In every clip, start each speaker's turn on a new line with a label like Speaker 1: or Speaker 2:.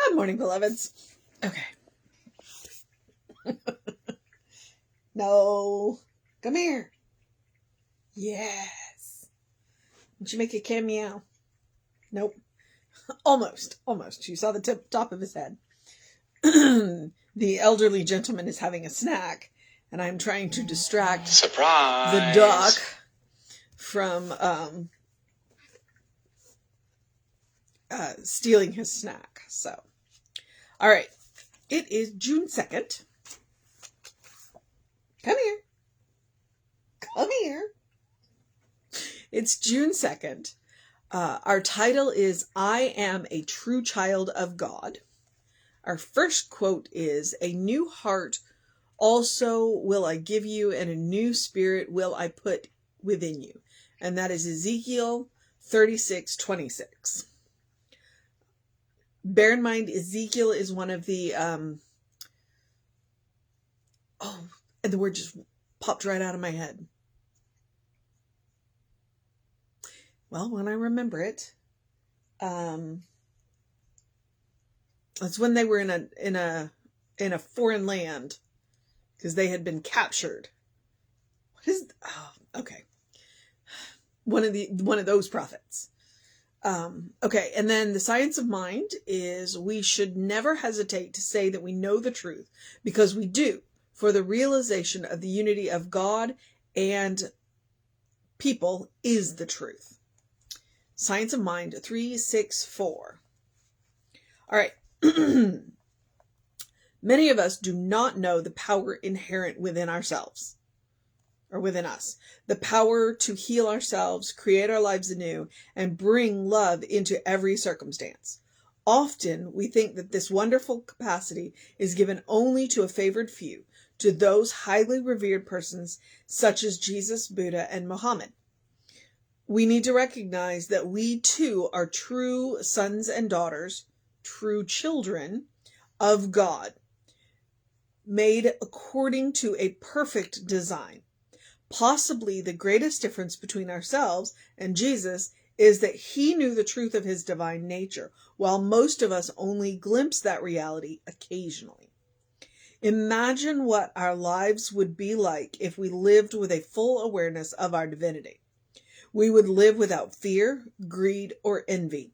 Speaker 1: Good morning, beloveds. Okay. No. Come here. Yes. Did you make a cameo? Nope. Almost. You saw the top of his head. The elderly gentleman is having a snack, and I'm trying to distract the duck from stealing his snack. So, all right. It is June 2nd. Come here. Come here. It's June 2nd. Our title is I Am a True Child of God. Our first quote is, "A new heart also will I give you, and a new spirit will I put within you." And that is Ezekiel 36:26. Bear in mind, Ezekiel is one of the, and the word just popped right out of my head. Well, when I remember it, it's when they were in a foreign land, because they had been captured. What is? Oh, okay. One of those prophets. Okay, and then the science of mind is we should never hesitate to say that we know the truth, because we do, for the realization of the unity of God and people is the truth. Science of Mind 364. All right. Many of us do not know the power inherent within ourselves, or within us. The power to heal ourselves, create our lives anew, and bring love into every circumstance. Often we think that this wonderful capacity is given only to a favored few, to those highly revered persons such as Jesus, Buddha, and Muhammad. We need to recognize that we too are true sons and daughters, true children of God, made according to a perfect design. Possibly the greatest difference between ourselves and Jesus is that he knew the truth of his divine nature, while most of us only glimpse that reality occasionally. Imagine what our lives would be like if we lived with a full awareness of our divinity. We would live without fear, greed, or envy.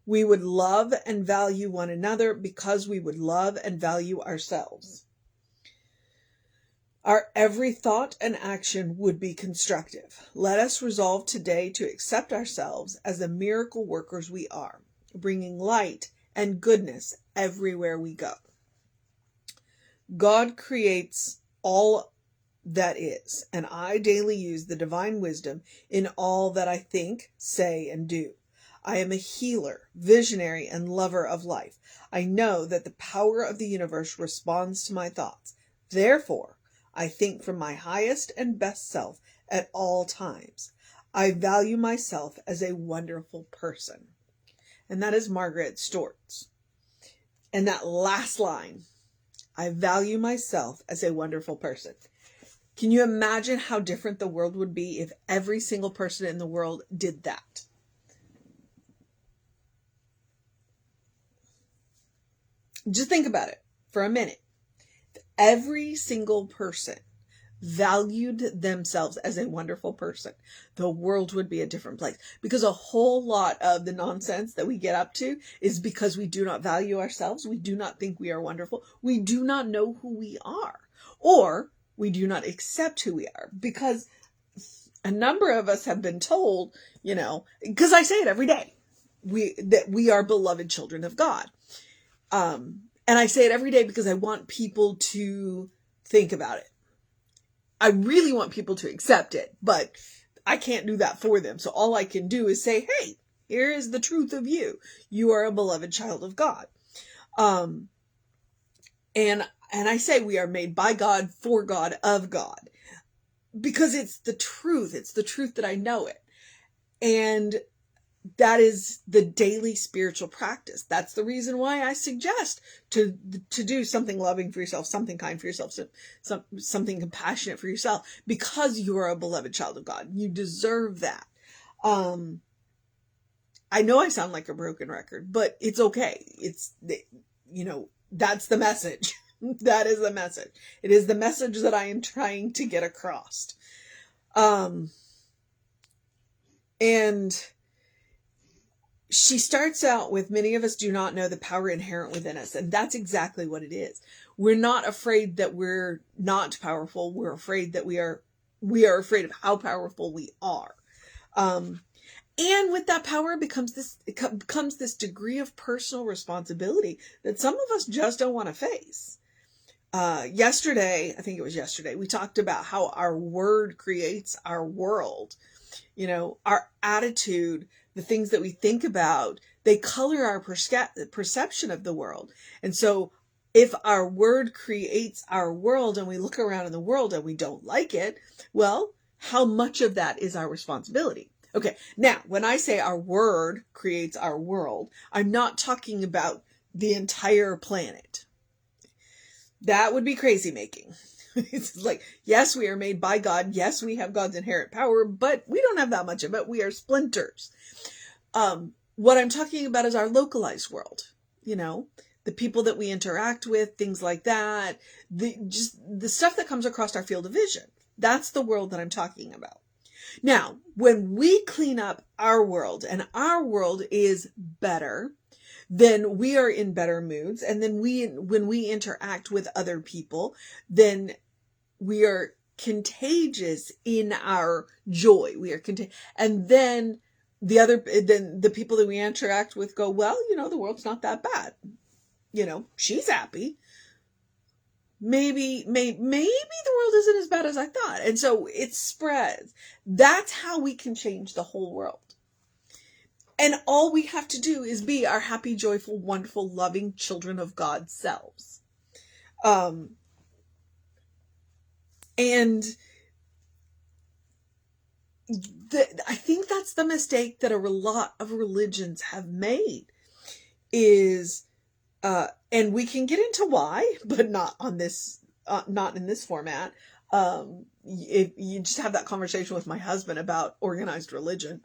Speaker 1: We would love and value one another because we would love and value ourselves. Our every thought and action would be constructive. Let us resolve today to accept ourselves as the miracle workers we are, bringing light and goodness everywhere we go. God creates all that is, and I daily use the divine wisdom in all that I think, say, and do. I am a healer, visionary, and lover of life. I know that the power of the universe responds to my thoughts. Therefore, I think from my highest and best self at all times. I value myself as a wonderful person. And that is Margaret Stortz. And that last line, I value myself as a wonderful person. Can you imagine how different the world would be if every single person in the world did that? Just think about it for a minute. If every single person valued themselves as a wonderful person, the world would be a different place. Because a whole lot of the nonsense that we get up to is because we do not value ourselves. We do not think we are wonderful. We do not know who we are. Or we do not accept who we are. Because a number of us have been told, because I say it every day, that we are beloved children of God. And I say it every day because I want people to think about it. I really want people to accept it, but I can't do that for them. So all I can do is say, hey, here is the truth of you. You are a beloved child of God. And I say we are made by God, for God, of God, because it's the truth. It's the truth that I know it. And that is the daily spiritual practice. That's the reason why I suggest to do something loving for yourself, something kind for yourself, something compassionate for yourself, because you are a beloved child of God. You deserve that. I know I sound like a broken record, but it's okay. It's, that's the message. That is the message. It is the message that I am trying to get across. And she starts out with, many of us do not know the power inherent within us. And that's exactly what it is. We're not afraid that we're not powerful. We're afraid that we are afraid of how powerful we are. And with that power becomes this degree of personal responsibility that some of us just don't want to face. Yesterday, I think it was yesterday, we talked about how our word creates our world. Our attitude, the things that we think about, they color our perception of the world. And so if our word creates our world and we look around in the world and we don't like it, well, how much of that is our responsibility? Okay, now, when I say our word creates our world, I'm not talking about the entire planet. That would be crazy making. It's like, yes, we are made by God. Yes, we have God's inherent power, but we don't have that much of it. We are splinters. What I'm talking about is our localized world. The people that we interact with, things like that. The stuff that comes across our field of vision. That's the world that I'm talking about. Now, when we clean up our world and our world is better, then we are in better moods. And then when we interact with other people, then we are contagious in our joy. We are and then the people that we interact with go, well, the world's not that bad. She's happy. Maybe the world isn't as bad as I thought. And so it spreads. That's how we can change the whole world. And all we have to do is be our happy, joyful, wonderful, loving children of God selves. And I think that's the mistake that a lot of religions have made is, and we can get into why, but not on this, not in this format. If you just have that conversation with my husband about organized religion,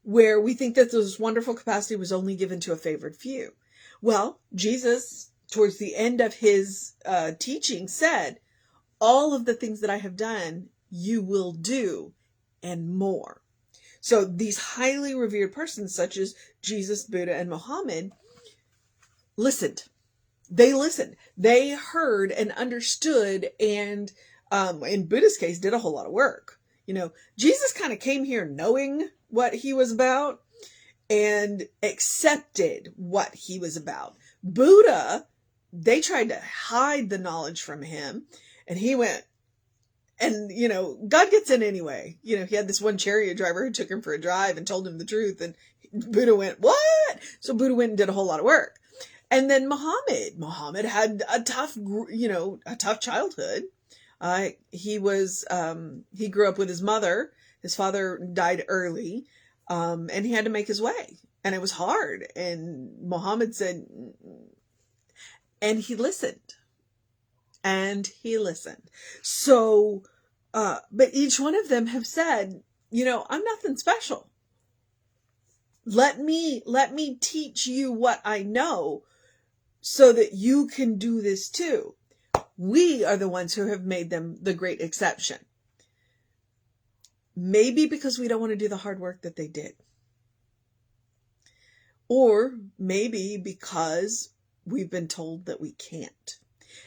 Speaker 1: where we think that this wonderful capacity was only given to a favored few. Well, Jesus, towards the end of his teaching, said, all of the things that I have done, you will do, and more. So these highly revered persons, such as Jesus, Buddha, and Muhammad, listened. They listened. They heard and understood, and in Buddha's case, did a whole lot of work. Jesus kind of came here knowing what he was about and accepted what he was about. Buddha, they tried to hide the knowledge from him, and he went, and, God gets in anyway. He had this one chariot driver who took him for a drive and told him the truth, and Buddha went, what? So Buddha went and did a whole lot of work. And then Muhammad had a tough childhood. He grew up with his mother. His father died early, and he had to make his way, and it was hard. And Muhammad said, and he listened, So, but each one of them have said, I'm nothing special. Let me teach you what I know so that you can do this too. We are the ones who have made them the great exception. Maybe because we don't want to do the hard work that they did. Or maybe because we've been told that we can't.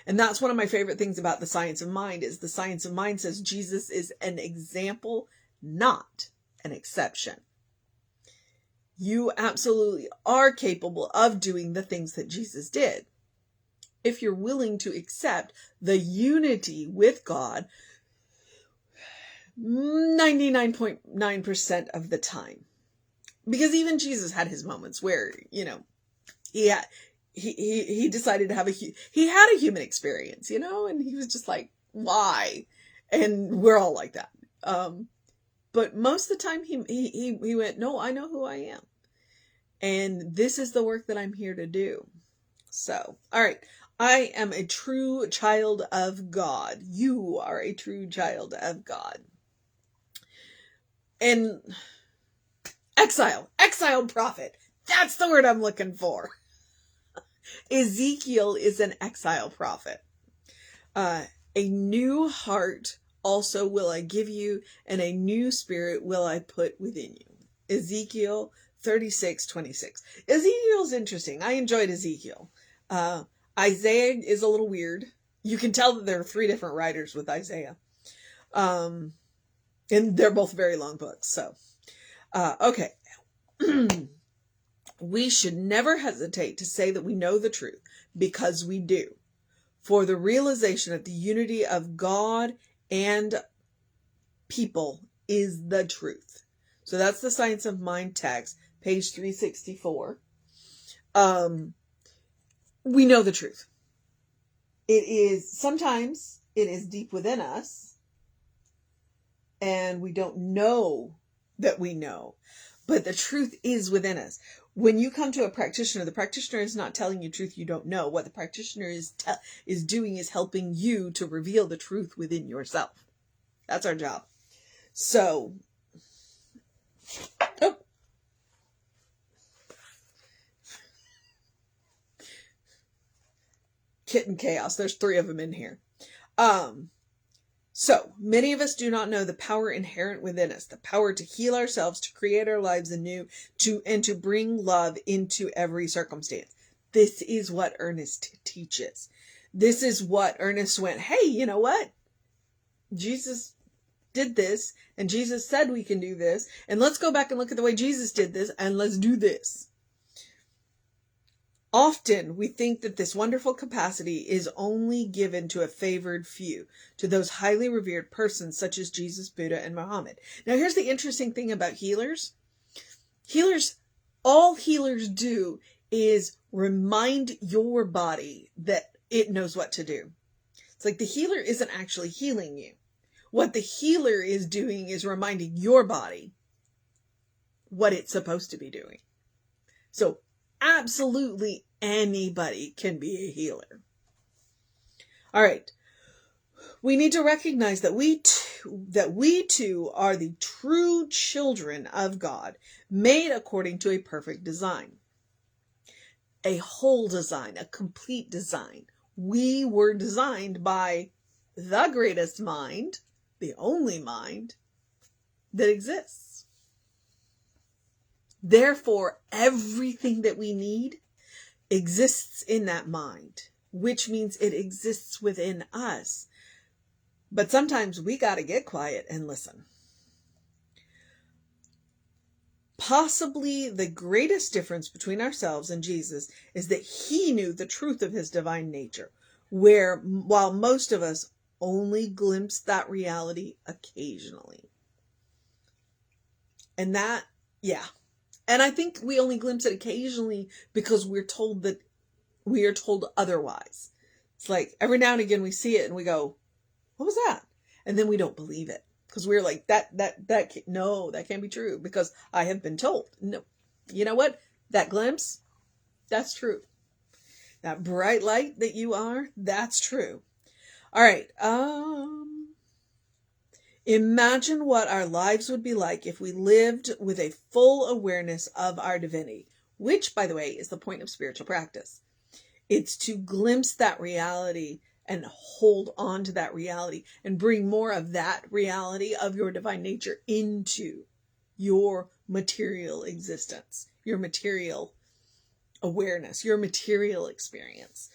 Speaker 1: And that's one of my favorite things about the science of mind is the science of mind says Jesus is an example, not an exception. You absolutely are capable of doing the things that Jesus did. If you're willing to accept the unity with God 99.9% of the time. Because even Jesus had his moments where, he decided to have he had a human experience, and he was just like, why? And we're all like that. But most of the time he went, no, I know who I am. And this is the work that I'm here to do. So, all right. I am a true child of God. You are a true child of God. And Exiled prophet. That's the word I'm looking for. Ezekiel is an exile prophet. A new heart also will I give you, and a new spirit will I put within you. Ezekiel 36:26. Ezekiel's interesting. I enjoyed Ezekiel. Isaiah is a little weird. You can tell that there are 3 different writers with Isaiah. And they're both very long books. So, okay. We should never hesitate to say that we know the truth, because we do. For the realization of the unity of God and people is the truth. So that's the Science of Mind text, page 364. We know the truth. Sometimes it is deep within us, and we don't know that we know, but the truth is within us. When you come to a practitioner, the practitioner is not telling you truth you don't know. What the practitioner is doing is helping you to reveal the truth within yourself. That's our job. So, Kitten chaos. There's 3 of them in here. So, many of us do not know the power inherent within us, the power to heal ourselves, to create our lives anew, and to bring love into every circumstance. This is what Ernest teaches. This is what Ernest went, hey, you know what? Jesus did this, and Jesus said we can do this, and let's go back and look at the way Jesus did this, and let's do this. Often we think that this wonderful capacity is only given to a favored few, to those highly revered persons such as Jesus, Buddha, and Muhammad. Now here's the interesting thing about healers. All healers do is remind your body that it knows what to do. It's like the healer isn't actually healing you. What the healer is doing is reminding your body what it's supposed to be doing. So absolutely anybody can be a healer. All right. We need to recognize that we too are the true children of God, made according to a perfect design. A whole design, a complete design. We were designed by the greatest mind, the only mind that exists. Therefore, everything that we need exists in that mind, which means it exists within us. But sometimes we got to get quiet and listen. Possibly the greatest difference between ourselves and Jesus is that he knew the truth of his divine nature, while most of us only glimpse that reality occasionally. And I think we only glimpse it occasionally because we are told otherwise. It's like every now and again we see it and we go, what was that? And then we don't believe it because we're like, that can't be true because I have been told. No, you know what? That glimpse, that's true. That bright light that you are, that's true. All right. Imagine what our lives would be like if we lived with a full awareness of our divinity, which, by the way, is the point of spiritual practice. It's to glimpse that reality and hold on to that reality and bring more of that reality of your divine nature into your material existence, your material awareness, your material experience.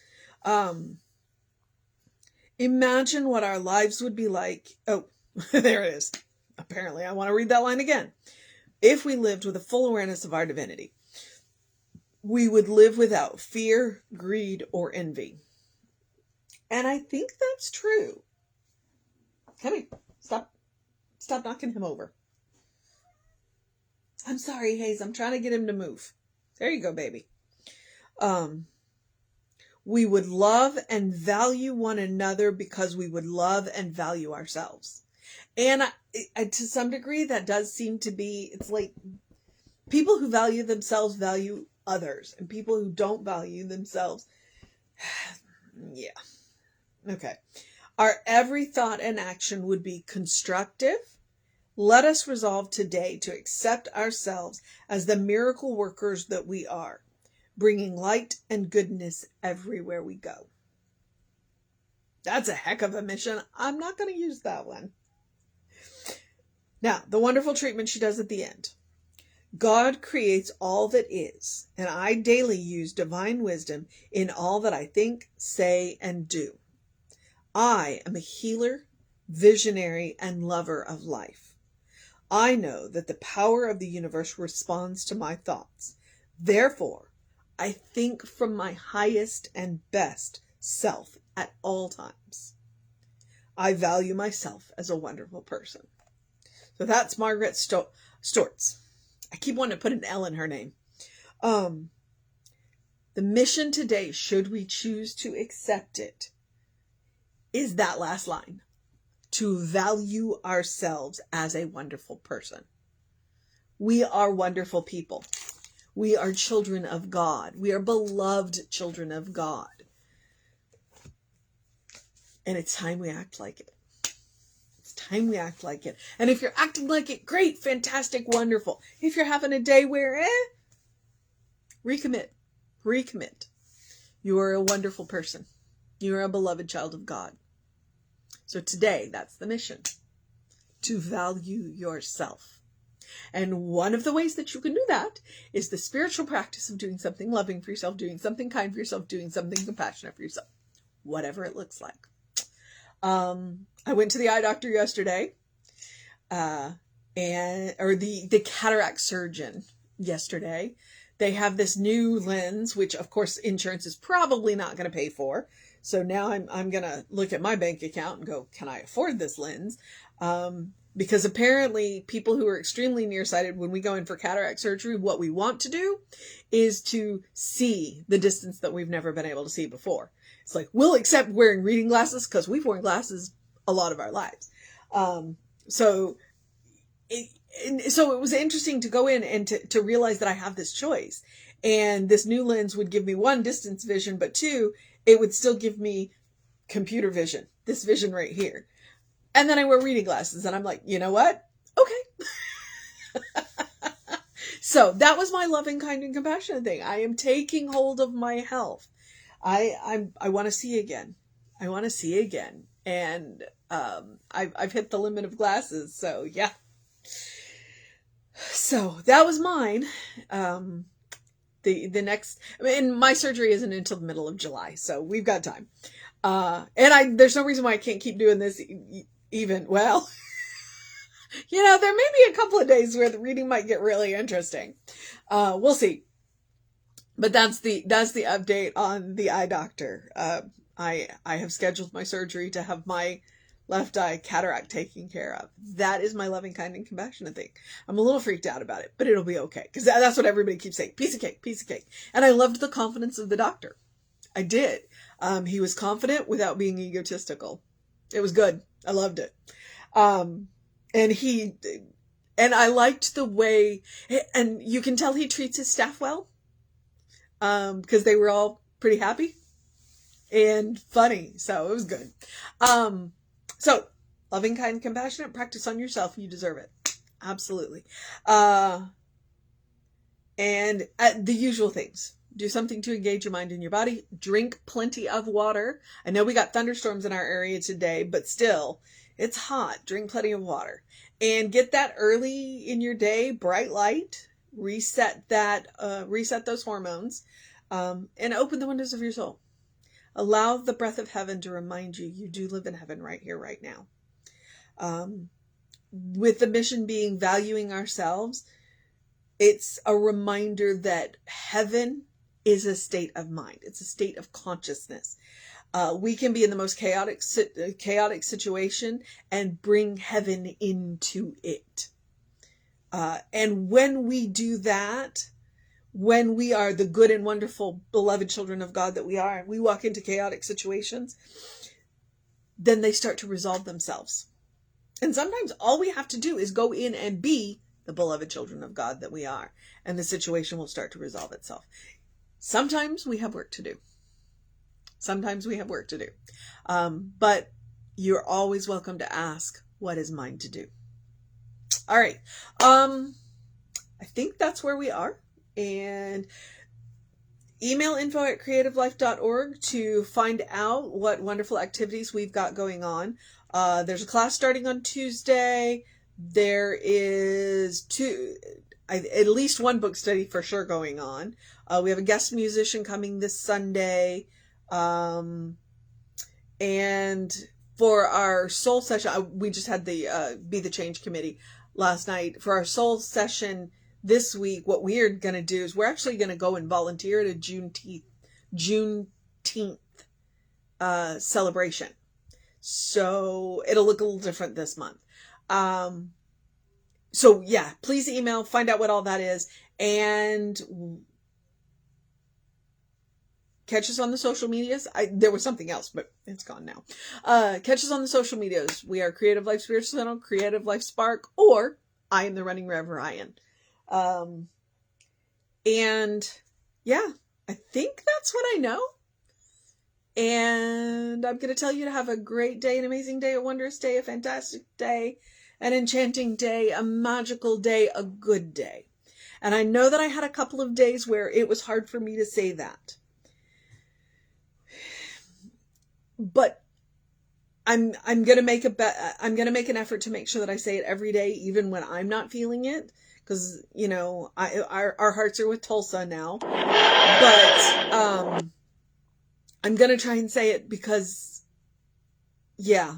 Speaker 1: Imagine what our lives would be like. Oh, there it is. Apparently, I want to read that line again. If we lived with a full awareness of our divinity, we would live without fear, greed, or envy. And I think that's true. Come here. Stop knocking him over. I'm sorry, Hayes. I'm trying to get him to move. There you go, baby. We would love and value one another because we would love and value ourselves. And to some degree, that does seem to be, it's like people who value themselves value others, and people who don't value themselves, yeah. Okay. Our every thought and action would be constructive, Let us resolve today to accept ourselves as the miracle workers that we are, bringing light and goodness everywhere we go. That's a heck of a mission. I'm not going to use that one. Now, the wonderful treatment she does at the end. God creates all that is, and I daily use divine wisdom in all that I think, say, and do. I am a healer, visionary, and lover of life. I know that the power of the universe responds to my thoughts. Therefore, I think from my highest and best self at all times. I value myself as a wonderful person. So that's Margaret Stortz. I keep wanting to put an L in her name. The mission today, should we choose to accept it, is that last line. To value ourselves as a wonderful person. We are wonderful people. We are children of God. We are beloved children of God. And it's time we act like it. It's time we act like it. And if you're acting like it, great, fantastic, wonderful. If you're having a day where, recommit. Recommit. You are a wonderful person. You are a beloved child of God. So today, that's the mission. To value yourself. And one of the ways that you can do that is the spiritual practice of doing something loving for yourself, doing something kind for yourself, doing something compassionate for yourself. Whatever it looks like. I went to the eye doctor yesterday, the cataract surgeon yesterday. They have this new lens, which of course insurance is probably not going to pay for. So now I'm going to look at my bank account and go, can I afford this lens? Because apparently people who are extremely nearsighted, when we go in for cataract surgery, what we want to do is to see the distance that we've never been able to see before. It's like, we'll accept wearing reading glasses because we've worn glasses a lot of our lives. So it was interesting to go in and to realize that I have this choice. And this new lens would give me, one, distance vision, but two, it would still give me computer vision, this vision right here. And then I wear reading glasses and I'm like, you know what? Okay. So that was my loving, kind, and compassionate thing. I am taking hold of my health. I want to see again. I want to see again. And, I've hit the limit of glasses. So yeah. So that was mine. The next, my surgery isn't until the middle of July. So we've got time. There's no reason why I can't keep doing this even, well, there may be a couple of days where the reading might get really interesting. We'll see. But that's the update on the eye doctor. I have scheduled my surgery to have my left eye cataract taken care of. That is my loving, kind, and compassionate thing. I'm a little freaked out about it, but it'll be okay. Because that's what everybody keeps saying. Piece of cake, piece of cake. And I loved the confidence of the doctor. I did. He was confident without being egotistical. It was good. I loved it. And I liked the way, and you can tell he treats his staff well. Because they were all pretty happy and funny. So it was good. So loving, kind, compassionate, practice on yourself. You deserve it. Absolutely. And the usual things. Do something to engage your mind and your body. Drink plenty of water. I know we got thunderstorms in our area today, but still, it's hot. Drink plenty of water. And get that early in your day, bright light. Reset those hormones. And open the windows of your soul. Allow the breath of heaven to remind you do live in heaven right here, right now. With the mission being valuing ourselves, it's a reminder that heaven is a state of mind. It's a state of consciousness. We can be in the most chaotic situation and bring heaven into it. And when we do that, when we are the good and wonderful, beloved children of God that we are, and we walk into chaotic situations, then they start to resolve themselves. And sometimes all we have to do is go in and be the beloved children of God that we are, and the situation will start to resolve itself. Sometimes we have work to do. But you're always welcome to ask, what is mine to do? All right. I think that's where we are. And email info@creativelife.org to find out what wonderful activities we've got going on. There's a class starting on Tuesday. There is at least one book study for sure going on. We have a guest musician coming this Sunday. And for our soul session, we just had the Be the Change committee last night. For our soul session this week, what we're going to do is we're actually going to go and volunteer at a Juneteenth celebration. So it'll look a little different this month. So yeah, please email, find out what all that is, and catch us on the social medias. There was something else, but it's gone now. Catch us on the social medias. We are Creative Life Spiritual Channel, Creative Life Spark, or I am the Running Rev Ryan. And yeah, I think that's what I know. And I'm going to tell you to have a great day, an amazing day, a wondrous day, a fantastic day, an enchanting day, a magical day, a good day. And I know that I had a couple of days where it was hard for me to say that. But I'm going to make an effort to make sure that I say it every day, even when I'm not feeling it. Because, you know, our hearts are with Tulsa now. But I'm going to try and say it because, yeah,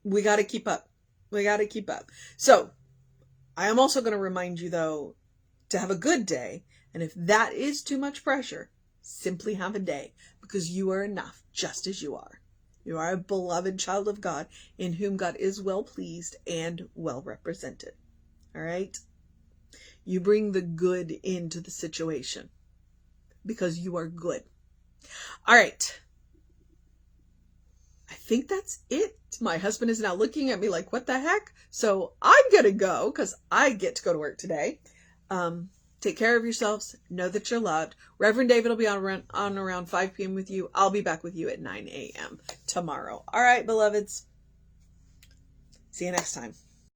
Speaker 1: we got to keep up. We got to keep up. So I am also going to remind you, though, to have a good day. And if that is too much pressure, simply have a day, because you are enough just as you are. You are a beloved child of God in whom God is well pleased and well represented. All right? You bring the good into the situation because you are good. All right. I think that's it. My husband is now looking at me like, what the heck? So I'm going to go because I get to go to work today. Take care of yourselves. Know that you're loved. Reverend David will be on around 5 p.m. with you. I'll be back with you at 9 a.m. tomorrow. All right, beloveds. See you next time.